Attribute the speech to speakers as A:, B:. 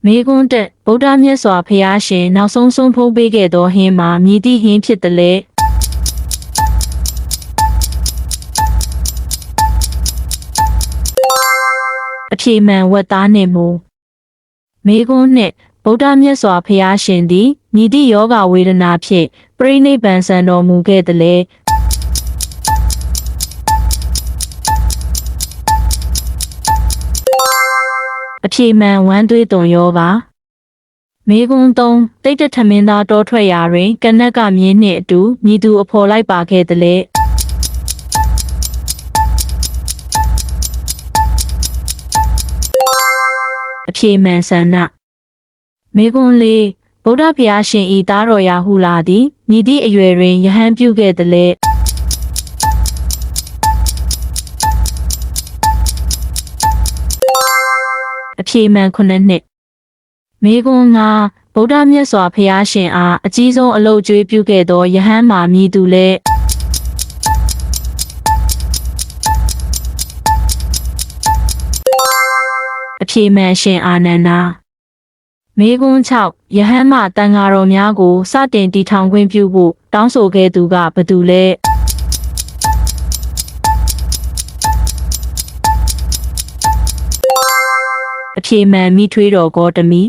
A: မေကွန်းတက်ဗုဒ္ဓမြတ်စွာဘုရားရှင်နောက်ဆုံးဆုံးဖုံးပေးခဲ့သောဟင်းမှာမြည်သည့်ဟင်းဖြစ်တယ်လေအဖြေမှန်ဝက်သားနှင့်မူမေကွန်းနှင့်ဗုဒ္ဓမြတ်စွာဘုရားရှင်သည်မြည်သည့်ယောဂဝေဒနာဖြင့်ပြိဋိဘံဆံတော်မူခဲ့တယ်လေအဖြေမှန်ဝမ်းသွေးသွန်ယောဂမေကွန်းသုံးတိတ်တထမင်းသားတောထွက်ရာတွင်ကနက်ကမြင်းနှင့်အတူမြည်သူအဖော်လိုက်ပါခဲ့တယ်လေအဖြေမှန်ဆန္ဒမေကွန်းလေးဗုဒ္ဓဘုရားရှင်ဤသားတော်ရာဟုလာသည်မြည်သည့်အရွယ်တွင်ယဟန်ပြုခဲ့တယ်လေအဖြေမှန်ခုနှစ်နှစ်မေကွန်းငါဗုဒ္ဓမြတ်စွာဘုရားရှင်အားအကြီးဆုံးအလုပ်ကျွေးပြုခဲ့သောယဟန်မှာမြည်သူလေအဖြေမှန်ရှင်အာနန္ဒာမေကွန်း6ယဟန်မှတန်ဃာတော်များကိုစတင်တည်ထောင်ခွင့်ပြုဖို့တောင်းဆိုခဲ့သူကဘယ်သူလဲအဖြေမှန်မိထွေးတော်ဂေါတမီ